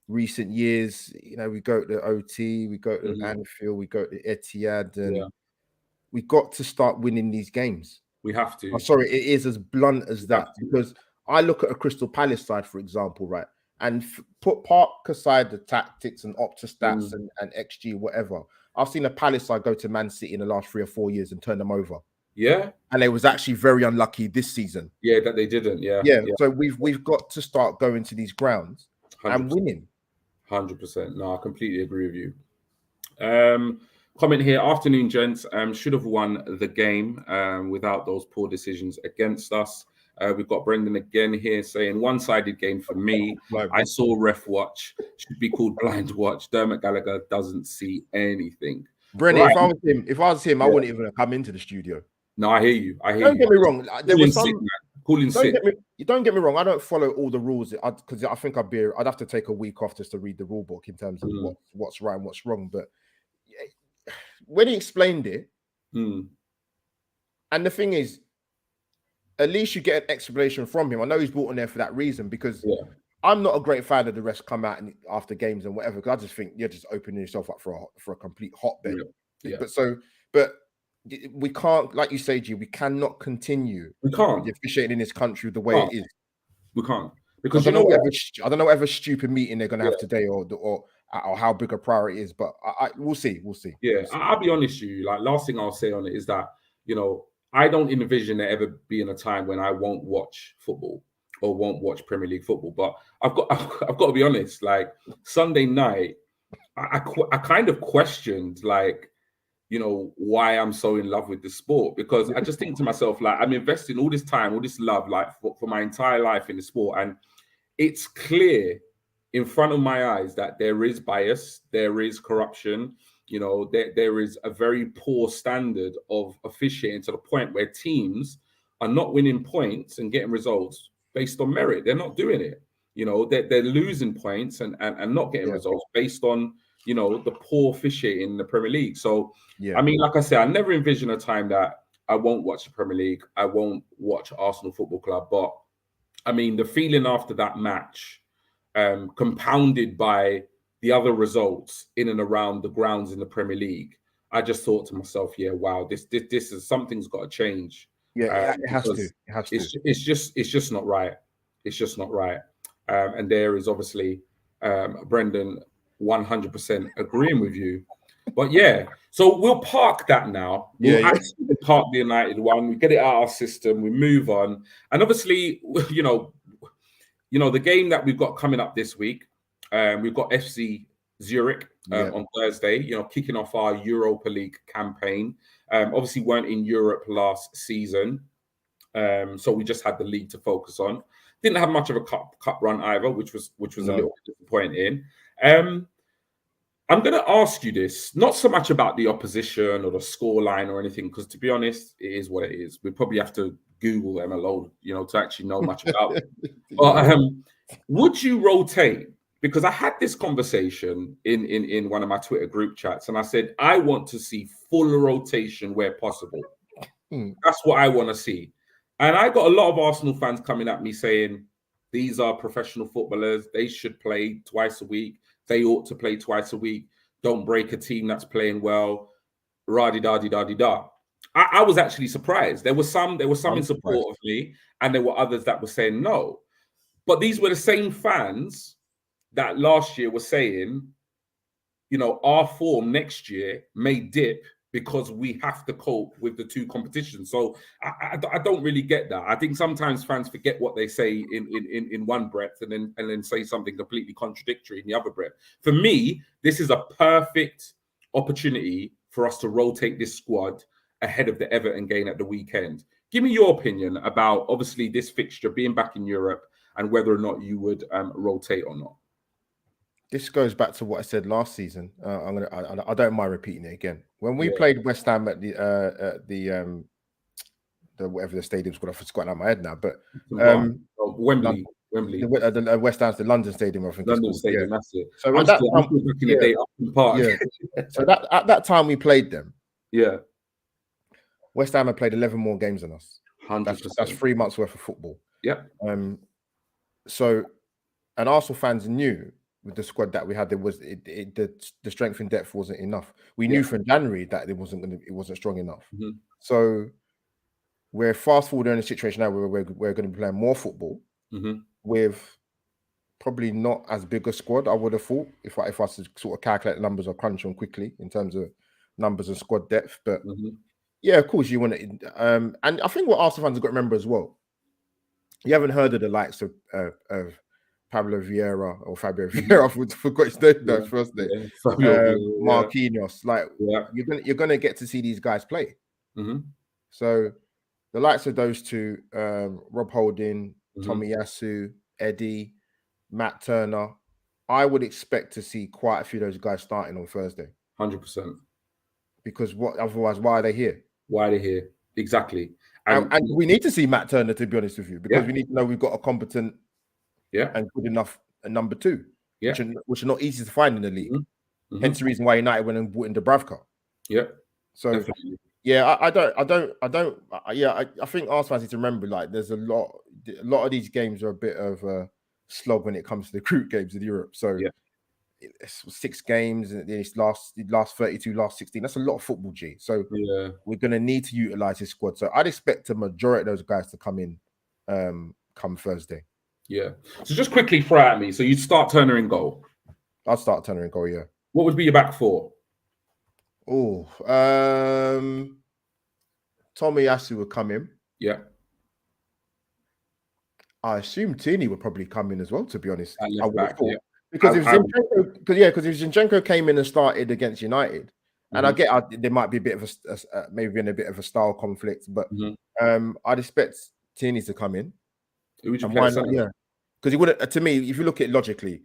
recent years, we go to OT, we go to Anfield, we go to Etihad, and we got to start winning these games. We have to. I'm sorry, it is as blunt as that, because I look at a Crystal Palace side, for example, right, and park aside the tactics and Opta-stats and XG, whatever. I've seen a Palace side go to Man City in the last 3 or 4 years and turn them over. Yeah, and they was actually very unlucky this season. Yeah, that they didn't. Yeah. So we've got to start going to these grounds 100%. And winning. 100%. No, I completely agree with you. Comment here, afternoon, gents. Should have won the game without those poor decisions against us. We've got Brendan again here saying one-sided game for me. I saw ref watch. Should be called blind watch. Dermot Gallagher doesn't see anything. Brendan, if I was him, I wouldn't even have come into the studio. No, I hear you. Don't get me wrong. There was some. Don't get me wrong. I don't follow all the rules because I think I'd have to take a week off just to read the rule book in terms of what's right and what's wrong. But when he explained it, and the thing is, at least you get an explanation from him. I know he's brought on there for that reason, because I'm not a great fan of the rest come out after games and whatever, because I just think you're just opening yourself up for a complete hotbed. But we can't, like you say, G, we cannot continue. We can't officiating in this country the way it is. We can't, because I don't know whatever stupid meeting they're going to have today, or how big a priority is. But we'll see. Yeah, I'll be honest with you. Like, last thing I'll say on it is that I don't envision there ever being a time when I won't watch football or won't watch Premier League football. But I've got to be honest. Like, Sunday night, I kind of questioned, like, you know, why I'm so in love with the sport, because I just think to myself, like, I'm investing all this time, all this love, like for my entire life in the sport. And it's clear in front of my eyes that there is bias, there is corruption, you know, there is a very poor standard of officiating to the point where teams are not winning points and getting results based on merit. They're not doing it. You know, they're losing points and not getting results based on, you know, the poor officiating in the Premier League. So, I mean, like I said, I never envision a time that I won't watch the Premier League. I won't watch Arsenal Football Club. But, I mean, the feeling after that match, compounded by the other results in and around the grounds in the Premier League, I just thought to myself, yeah, wow, this is something's got to change. Yeah, it has to. It has to. It's just not right. It's just not right. And there is obviously Brendan 100% agreeing with you. But yeah, so we'll park that now. We'll actually park the United one. We get it out of our system. We move on. And obviously, you know, the game that we've got coming up this week, we've got FC Zurich on Thursday, you know, kicking off our Europa League campaign. Obviously weren't in Europe last season. So we just had the league to focus on. Didn't have much of a cup run either, which was a little bit disappointing. I'm going to ask you this, not so much about the opposition or the scoreline or anything, because to be honest, it is what it is. We probably have to Google MLO, you know, to actually know much about it. But would you rotate? Because I had this conversation in one of my Twitter group chats, and I said, I want to see full rotation where possible. That's what I want to see. And I got a lot of Arsenal fans coming at me saying, these are professional footballers. They should play twice a week. They ought to play twice a week. Don't break a team that's playing well. Ra-di-da-di-da-di-da. I was actually surprised. There were some in support of me, and there were others that were saying no. But these were the same fans that last year were saying, you know, our form next year may dip because we have to cope with the two competitions. So I don't really get that. I think sometimes fans forget what they say in one breath and then say something completely contradictory in the other breath. For me, this is a perfect opportunity for us to rotate this squad ahead of the Everton game at the weekend. Give me your opinion about, obviously, this fixture being back in Europe and whether or not you would rotate or not. This goes back to what I said last season. I don't mind repeating it again. When we played West Ham at the whatever the stadium's called, I've forgotten out of my head now. But Wembley, the West Ham's the London Stadium, I think. London Stadium, that's it. So so at that time we played them. Yeah, West Ham had played 11 more games than us. 100%. That's 3 months worth of football. Yeah. So, and Arsenal fans knew with the squad that we had, the strength and depth wasn't enough. We knew from January that it wasn't strong enough. So we're fast forward in a situation now where we're going to be playing more football with probably not as big a squad. I would have thought if I was to sort of calculate numbers or crunch on quickly in terms of numbers and squad depth. But yeah, of course you want to. And I think what Arsenal fans have got to remember as well, you haven't heard of the likes of Pablo Vieira or Fabio Vieira. I forgot his name first name. Marquinhos. Like you're gonna get to see these guys play. So the likes of those two, Rob Holding, Tommy Yasu, Eddie, Matt Turner, I would expect to see quite a few of those guys starting on Thursday. 100%. Because otherwise, why are they here? Why are they here? Exactly. And we need to see Matt Turner, to be honest with you, because we need to know we've got a competent and good enough number two, which are not easy to find in the league. Hence the reason why United went and bought in Dubravka. So definitely. I think Arsenal fans need to remember, like, there's a lot of these games are a bit of a slog when it comes to the group games in Europe. So it's 6 games and these last 32, last 16. That's a lot of football, G. So we're gonna need to utilize his squad. So I'd expect a majority of those guys to come in come Thursday. Yeah. So just quickly throw at me. So you'd start Turner in goal. I'd start Turner in goal, yeah. What would be your back four? Oh, Tommy Yasu would come in. Yeah. I assume Tierney would probably come in as well, to be honest. Back, because if Zinchenko came in and started against United, And I get there might be a bit of maybe been a bit of a style conflict, but I'd expect Tierney to come in. Who would you and play? why not? Yeah, because he wouldn't. To me, if you look at it logically,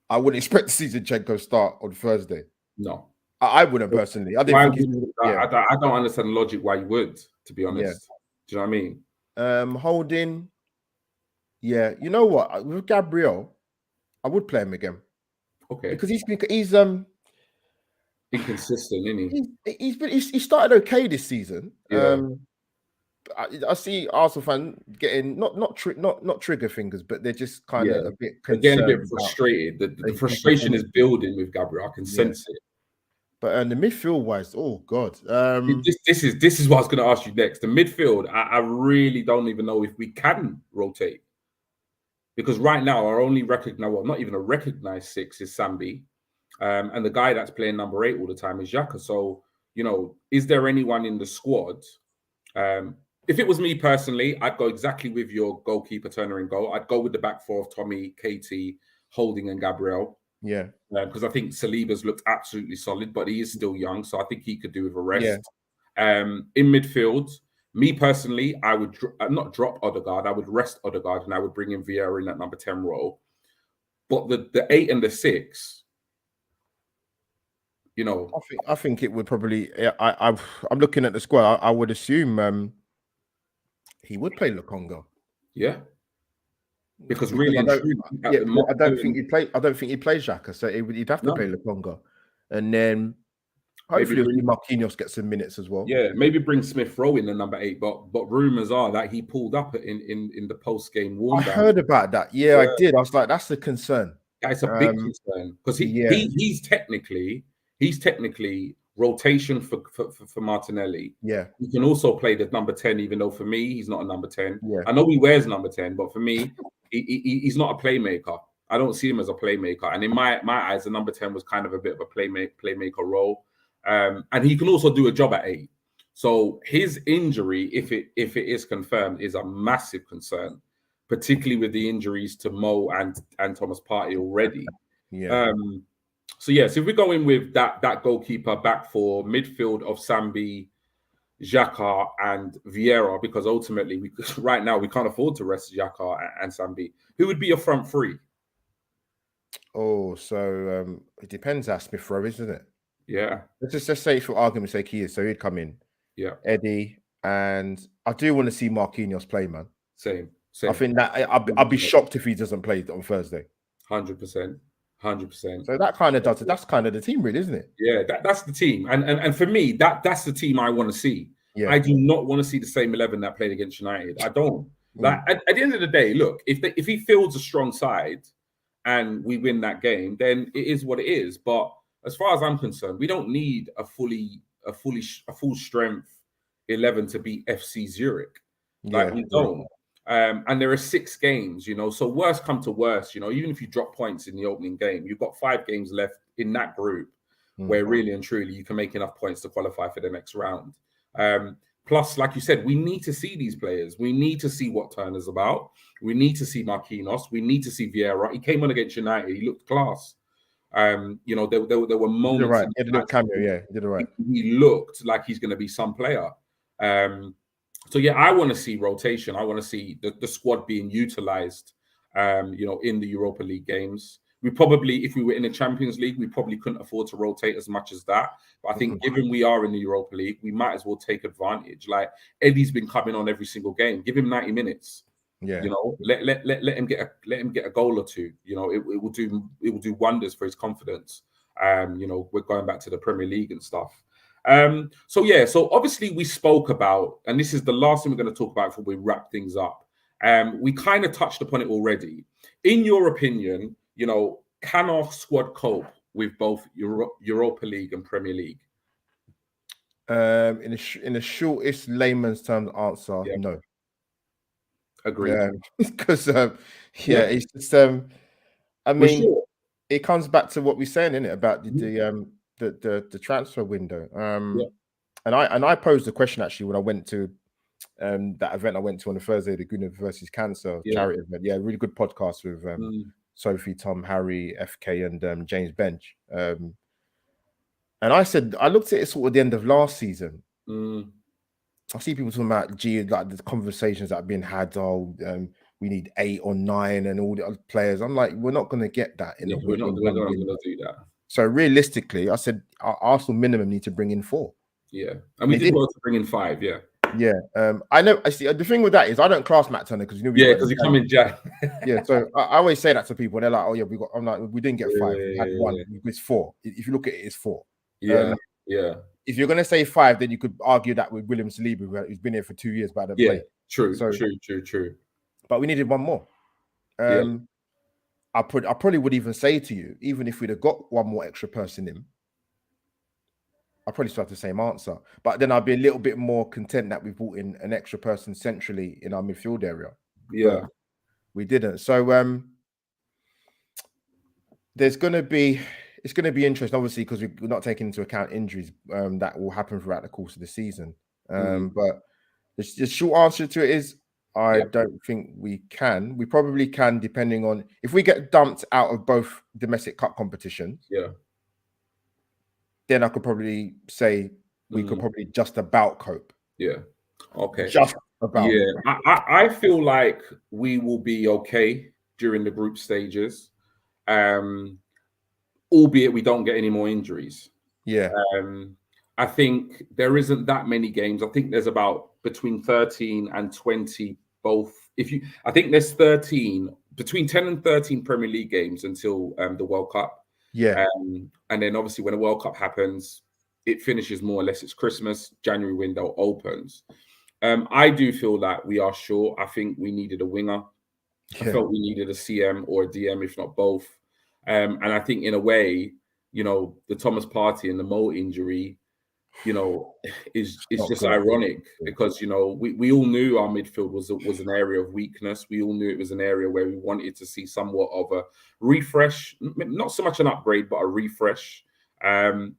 I wouldn't expect to see Zinchenko start on Thursday. No, I wouldn't personally. I didn't think I don't understand the logic why you would, to be honest. Do you know what I mean? Holding. Yeah, you know what? With Gabriel, I would play him again. Okay, because he's inconsistent, isn't he? He started okay this season. Yeah. I see Arsenal fan getting not trigger fingers, but they're just kind of a bit concerned. They're getting a bit frustrated. The frustration is building with Gabriel. I can sense it. But the midfield wise, oh god, this is what I was going to ask you next. The midfield, I really don't even know if we can rotate, because right now our only not even a recognized 6 is Sambi, and the guy that's playing number 8 all the time is Xhaka. So is there anyone in the squad? If it was me personally, I'd go exactly with your goalkeeper Turner in goal. I'd go with the back 4 of Tommy, KT, Holding, and Gabriel. Yeah. Because I think Saliba's looked absolutely solid, but he is still young, so I think he could do with a rest. In midfield, me personally, I would not drop Odegaard. I would rest Odegaard, and I would bring in Vieira in that number 10 role. But the 8 and the 6, I think it would probably. I'm looking at the squad. I would assume he would play Lokonga. Yeah. Because really, I don't think he'd play Xhaka, so he'd have to play Lokonga, and then hopefully Marquinhos gets some minutes as well. Yeah, maybe bring Smith Rowe in the number 8, but rumors are that he pulled up in the post game warm down. I heard about that. Yeah, I did. I was like, that's a concern. That's a big concern because he's technically rotation for Martinelli. Yeah, he can also play the number 10, even though for me he's not a number 10. Yeah. I know he wears number 10, but for me. He's not a playmaker. I don't see him as a playmaker. And in my eyes, the number 10 was kind of a bit of a playmaker role. And he can also do a job at 8. So his injury, if it is confirmed, is a massive concern, particularly with the injuries to Mo and Thomas Partey already. Yeah. So if we go in with that goalkeeper back 4, midfield of Sambi, Xhaka and Vieira, because ultimately right now we can't afford to rest Xhaka and Sambi. Who would be your front 3? Oh, so it depends how Smith Rowe is, isn't it? Yeah. Let's just say for argument's sake he is. So he'd come in. Yeah. Eddie, and I do want to see Marquinhos play, man. Same. I think that I'd be shocked if he doesn't play on Thursday. 100%. So that kind of does it. That's kind of the team, really, isn't it? Yeah, that's the team, and for me, that's the team I want to see. Yeah. I do not want to see the same 11 that played against United. I don't. Like at the end of the day, look, if he fields a strong side and we win that game, then it is what it is. But as far as I'm concerned, we don't need a full strength 11 to beat FC Zurich. Like we don't. And there are 6 games, so worst come to worst, even if you drop points in the opening game, you've got 5 games left in that group where really and truly you can make enough points to qualify for the next round. Plus, like you said, we need to see these players. We need to see what Turner's about. We need to see Marquinhos. We need to see Vieira. He came on against United. He looked class. There were moments. Right. He did a cameo. Yeah, he did it right. He looked like he's going to be some player. So I want to see rotation. I want to see the squad being utilized, in the Europa League games. We probably, if we were in the Champions League, we probably couldn't afford to rotate as much as that. But I think given we are in the Europa League, we might as well take advantage. Like Eddie's been coming on every single game. Give him 90 minutes. Yeah. Let him get a goal or 2. It will do wonders for his confidence. We're going back to the Premier League and stuff. So obviously we spoke about, and this is the last thing we're going to talk about before we wrap things up. We kind of touched upon it already. In your opinion, can our squad cope with both Europa League and Premier League? In the shortest layman's terms answer, no. Agreed. Because it's just I mean, it comes back to what we're saying, innit, about the transfer window. And I posed a question actually when I went to that event I went to on the Thursday, the Guna versus Cancer charity event. Yeah, really good podcast with Sophie, Tom, Harry, FK, and James Bench. And I said, I looked at it sort of the end of last season. Mm. I see people talking about like the conversations that have been had. We need 8 or 9 and all the other players. I'm like, we're not going to get that in We're not one going window. to do that. So realistically, I said our Arsenal minimum need to bring in 4. Yeah, and we did well to bring in 5. Yeah, yeah. I know. I see. The thing with that is, I don't class Matt Turner because because he come in Jack. Yeah, so I always say that to people. They're like, "Oh yeah, we got." I'm like, "We didn't get 5. We had 1. It's 4. If you look at it, it's 4." Yeah. If you're gonna say 5, then you could argue that with William Saliba, who's been here for 2 years, but hadn't played. True. But we needed 1 more. I probably would even say to you, even if we'd have got 1 more extra person in, I'd probably still have the same answer. But then I'd be a little bit more content that we brought in an extra person centrally in our midfield area. Yeah, but we didn't. So it's going to be interesting, obviously, because we're not taking into account injuries that will happen throughout the course of the season. But the short answer to it is, I don't think we can. We probably can, depending on if we get dumped out of both domestic cup competitions. Yeah. Then I could probably say we could probably just about cope. Yeah. Okay. Just about. Yeah. I feel like we will be okay during the group stages, albeit we don't get any more injuries. Yeah. I think there isn't that many games. I think there's about between 13 and 20 both. I think there's 13, between 10 and 13 Premier League games until the World Cup. Yeah. And then obviously when the World Cup happens, it finishes more or less. It's Christmas, January window opens. I do feel that we are short. I think we needed a winger. I felt we needed a CM or a DM, if not both. And I think in a way, the Thomas Partey and the Mo injury, is just ironic because, we all knew our midfield was an area of weakness. We all knew it was an area where we wanted to see somewhat of a refresh, not so much an upgrade, but a refresh. And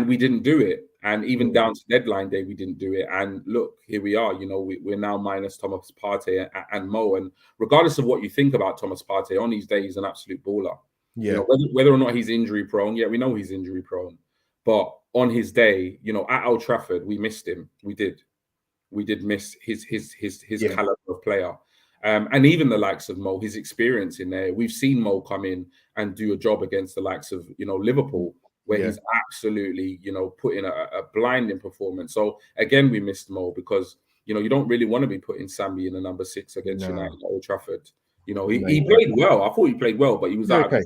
we didn't do it. And even down to deadline day, we didn't do it. And look, here we are. We're now minus Thomas Partey and Mo. And regardless of what you think about Thomas Partey, on his day, he's an absolute baller. Yeah. Whether or not he's injury prone, we know he's injury prone. But on his day, at Old Trafford, we missed him. We did miss his caliber of player. And even the likes of Mo, his experience in there. We've seen Mo come in and do a job against the likes of, Liverpool, where he's absolutely, put in a blinding performance. So again, we missed Mo because, you don't really want to be putting Sambi in the number 6 against United at Old Trafford. He played well. I thought he played well, but he was out. Okay.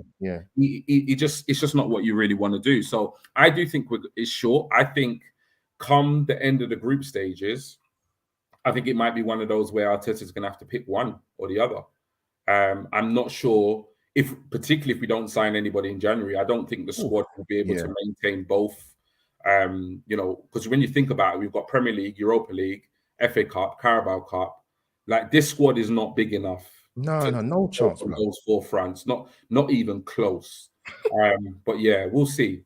It's just not what you really want to do. So I do think it's short. I think come the end of the group stages, I think it might be one of those where Arteta's going to have to pick one or the other. I'm not sure particularly if we don't sign anybody in January, I don't think the squad will be able to maintain both. Because when you think about it, we've got Premier League, Europa League, FA Cup, Carabao Cup. Like this squad is not big enough. No chance. Those 4 fronts, not even close. But yeah, we'll see.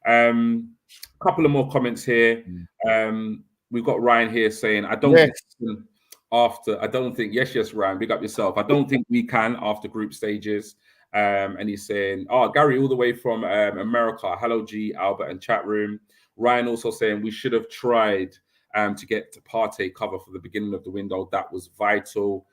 Couple of more comments here. We've got Ryan here saying, I don't think yes, Ryan, big up yourself. I don't think we can after group stages. And he's saying, Gary, all the way from America. Hello, G, Albert, and chat room. Ryan also saying we should have tried to get Partey cover for the beginning of the window. That was vital.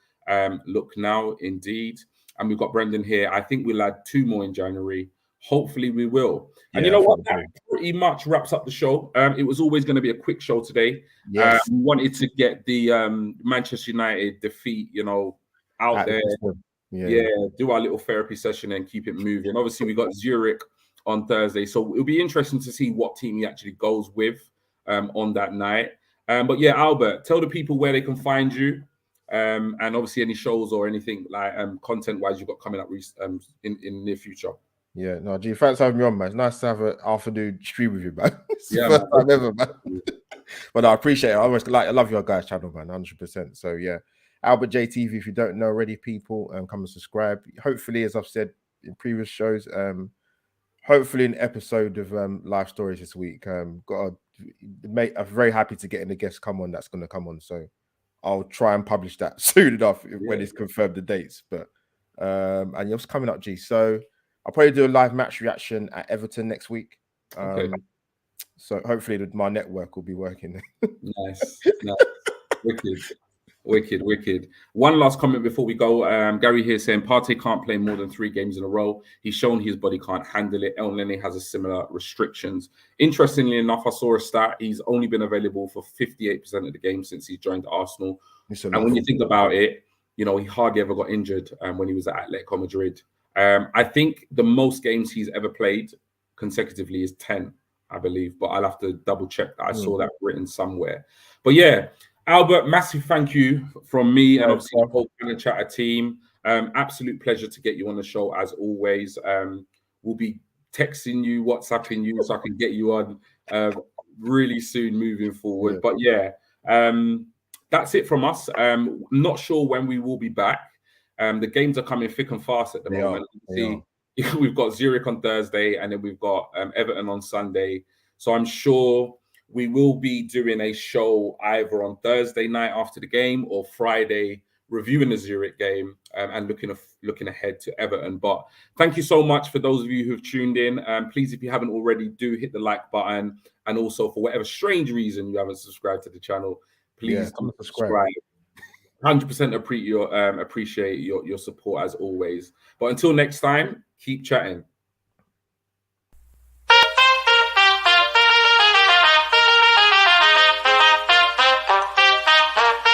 Look now, indeed. And we've got Brendan here. I think we'll add 2 more in January. Hopefully we will. And you know what? That pretty much wraps up the show. It was always going to be a quick show today. We wanted to get the Manchester United defeat, out there. Do our little therapy session and keep it moving. Obviously, we got Zurich on Thursday. So it'll be interesting to see what team he actually goes with on that night. But yeah, Albert, tell the people where they can find you. And obviously any shows or anything like content-wise you've got coming up in the near future. Yeah, no, G, thanks for having me on, man. It's nice to have an afternoon stream with you, man. It's the first time ever, man. But I appreciate it. I love your guys' channel, man, 100%. So yeah, Albert JTV, if you don't know already, people, come and subscribe. Hopefully, as I've said in previous shows, hopefully an episode of live stories this week. I'm very happy to get in the guest come on that's going to come on. So I'll try and publish that soon enough when it's confirmed the dates. But and it's coming up, G. So I'll probably do a live match reaction at Everton next week. Okay. So hopefully my network will be working. Nice. Wicked. One last comment before we go. Gary here saying Partey can't play more than 3 games in a row. He's shown his body can't handle it. El Nene has a similar restrictions. Interestingly enough, I saw a stat. He's only been available for 58% of the games since he joined Arsenal. And when you think about it, he hardly ever got injured when he was at Atletico Madrid. I think the most games he's ever played consecutively is 10, I believe. But I'll have to double check that. I saw that written somewhere. But yeah, Albert, massive thank you from me and obviously the whole Planet Chatter team. Absolute pleasure to get you on the show as always. We'll be texting you, WhatsApping you so I can get you on really soon moving forward. But yeah, that's it from us. Not sure when we will be back. The games are coming thick and fast at the moment. We've got Zurich on Thursday and then we've got Everton on Sunday. So I'm sure we will be doing a show either on Thursday night after the game or Friday reviewing the Zurich game and looking ahead to Everton. But thank you so much for those of you who've tuned in. Please, if you haven't already, do hit the like button. And also, for whatever strange reason you haven't subscribed to the channel, please subscribe. 100% appreciate your support as always. But until next time, keep chatting.